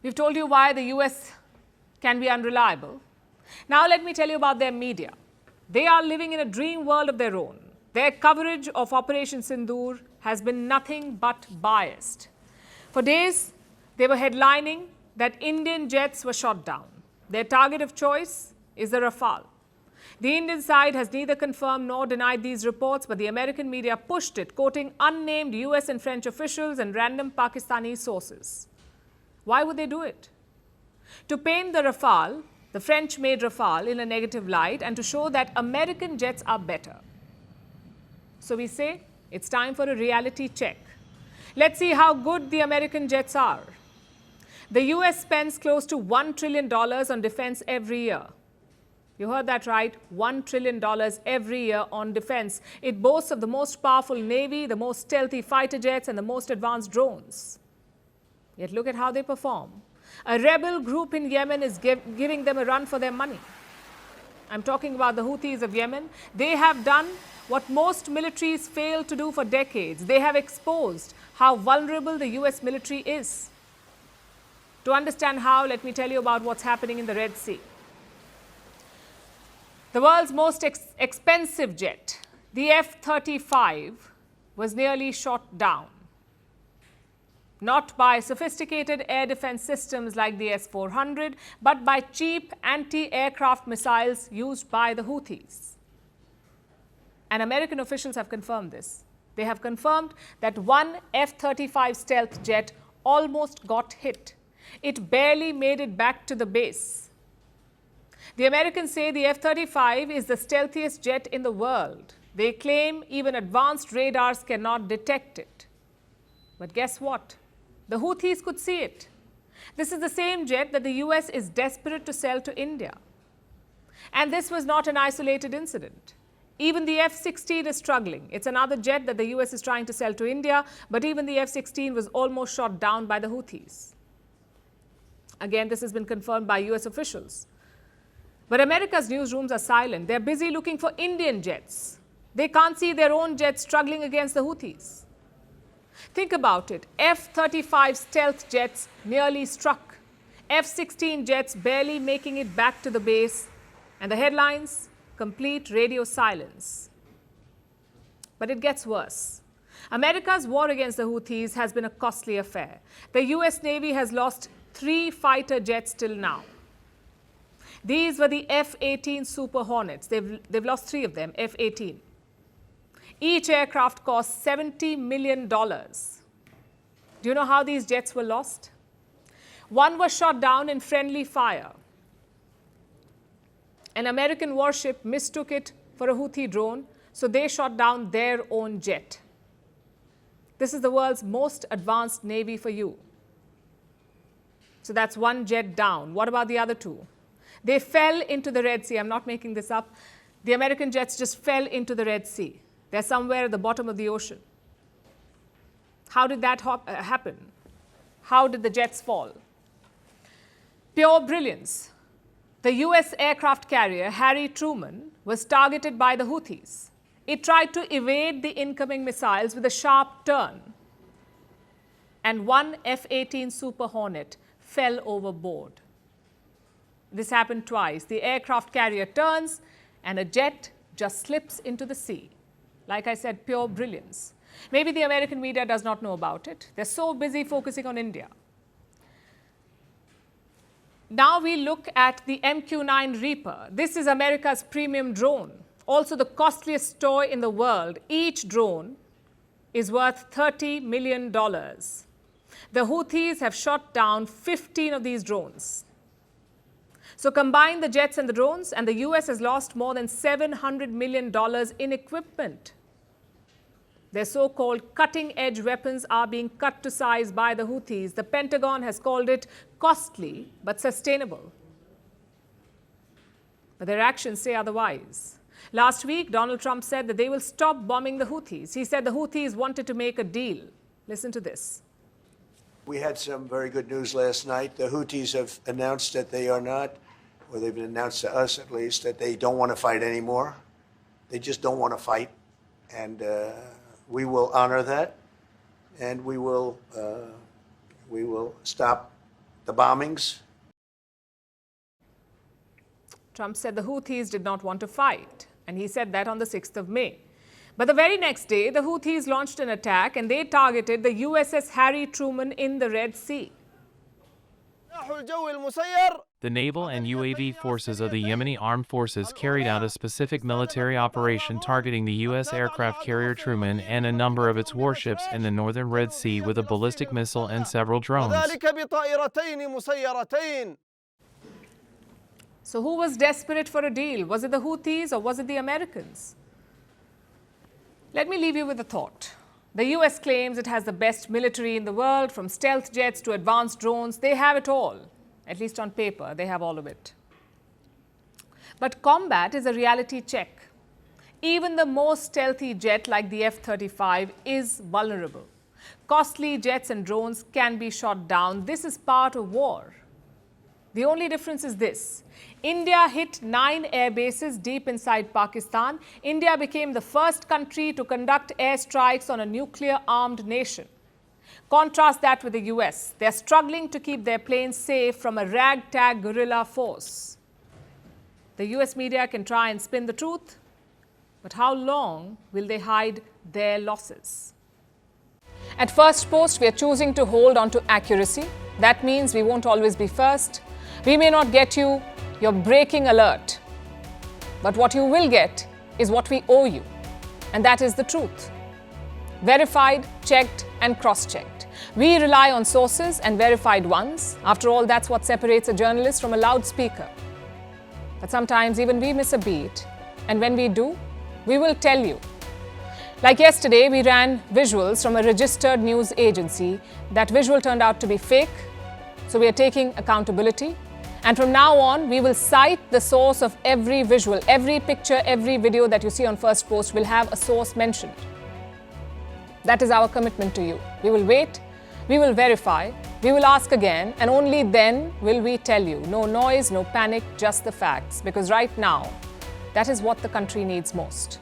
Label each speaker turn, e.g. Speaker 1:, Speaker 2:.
Speaker 1: We've told you why the US can be unreliable. Now let me tell you about their media. They are living in a dream world of their own. Their coverage of Operation Sindoor has been nothing but biased. For days, they were headlining that Indian jets were shot down. Their target of choice is the Rafale. The Indian side has neither confirmed nor denied these reports, but the American media pushed it, quoting unnamed US and French officials and random Pakistani sources. Why would they do it? To paint the Rafale, the French-made Rafale, in a negative light and to show that American jets are better. So we say, it's time for a reality check. Let's see how good the American jets are. The US spends close to $1 trillion on defense every year. You heard that right, $1 trillion every year on defense. It boasts of the most powerful navy, the most stealthy fighter jets, and the most advanced drones. Yet look at how they perform. A rebel group in Yemen is giving them a run for their money. I'm talking about the Houthis of Yemen. They have done what most militaries failed to do for decades. They have exposed how vulnerable the US military is. To understand how, let me tell you about what's happening in the Red Sea. The world's most expensive jet, the F-35, was nearly shot down. Not by sophisticated air defense systems like the S-400, but by cheap anti-aircraft missiles used by the Houthis. And American officials have confirmed this. They have confirmed that one F-35 stealth jet almost got hit. It barely made it back to the base. The Americans say the F-35 is the stealthiest jet in the world. They claim even advanced radars cannot detect it. But guess what? The Houthis could see it. This is the same jet that the US is desperate to sell to India. And this was not an isolated incident. Even the F-16 is struggling. It's another jet that the US is trying to sell to India, but even the F-16 was almost shot down by the Houthis. Again, this has been confirmed by US officials. But America's newsrooms are silent. They're busy looking for Indian jets. They can't see their own jets struggling against the Houthis. Think about it. F-35 stealth jets nearly struck. F-16 jets barely making it back to the base. And the headlines? Complete radio silence. But it gets worse. America's war against the Houthis has been a costly affair. The US Navy has lost 3 fighter jets till now. These were the F-18 Super Hornets. They've lost 3 of them, F-18. Each aircraft cost $70 million. Do you know how these jets were lost? One was shot down in friendly fire. An American warship mistook it for a Houthi drone, so they shot down their own jet. This is the world's most advanced navy for you. So that's one jet down. What about the other 2? They fell into the Red Sea. I'm not making this up. The American jets just fell into the Red Sea. They're somewhere at the bottom of the ocean. How did that happen? How did the jets fall? Pure brilliance. The US aircraft carrier Harry Truman was targeted by the Houthis. It tried to evade the incoming missiles with a sharp turn. And one F-18 Super Hornet fell overboard. This happened twice. The aircraft carrier turns and a jet just slips into the sea. Like I said, pure brilliance. Maybe the American media does not know about it. They're so busy focusing on India. Now we look at the MQ-9 Reaper. This is America's premium drone, also the costliest toy in the world. Each drone is worth $30 million. The Houthis have shot down 15 of these drones. So combine the jets and the drones, and the US has lost more than $700 million in equipment. Their so-called cutting-edge weapons are being cut to size by the Houthis. The Pentagon has called it costly but sustainable. But their actions say otherwise. Last week, Donald Trump said that they will stop bombing the Houthis. He said the Houthis wanted to make a deal. Listen to this.
Speaker 2: We had some very good news last night. The Houthis have announced that they are not, or they've announced to us at least, that they don't want to fight anymore. They just don't want to fight. And we will honor that. And we will stop the bombings.
Speaker 1: Trump said the Houthis did not want to fight, and he said that on the 6th of May. But the very next day, the Houthis launched an attack and they targeted the USS Harry Truman in the Red Sea.
Speaker 3: The naval and UAV forces of the Yemeni armed forces carried out a specific military operation targeting the U.S. aircraft carrier Truman and a number of its warships in the northern Red Sea with a ballistic missile and several drones.
Speaker 1: So who was desperate for a deal? Was it the Houthis or was it the Americans? Let me leave you with a thought. The US claims it has the best military in the world, from stealth jets to advanced drones. They have it all. At least on paper, they have all of it. But combat is a reality check. Even the most stealthy jet like the F-35 is vulnerable. Costly jets and drones can be shot down. This is part of war. The only difference is this. India hit 9 air bases deep inside Pakistan. India became the first country to conduct airstrikes on a nuclear-armed nation. Contrast that with the US. They're struggling to keep their planes safe from a ragtag guerrilla force. The US media can try and spin the truth, but how long will they hide their losses? At Firstpost, we are choosing to hold on to accuracy. That means we won't always be first. We may not get you your breaking alert, but what you will get is what we owe you, and that is the truth. Verified, checked, and cross-checked. We rely on sources and verified ones. After all, that's what separates a journalist from a loudspeaker. But sometimes even we miss a beat, and when we do, we will tell you. Like yesterday, we ran visuals from a registered news agency. That visual turned out to be fake, so we are taking accountability. And from now on, we will cite the source of every visual, every picture, every video that you see on Firstpost will have a source mentioned. That is our commitment to you. We will wait, we will verify, we will ask again, and only then will we tell you. No noise, no panic, just the facts. Because right now, that is what the country needs most.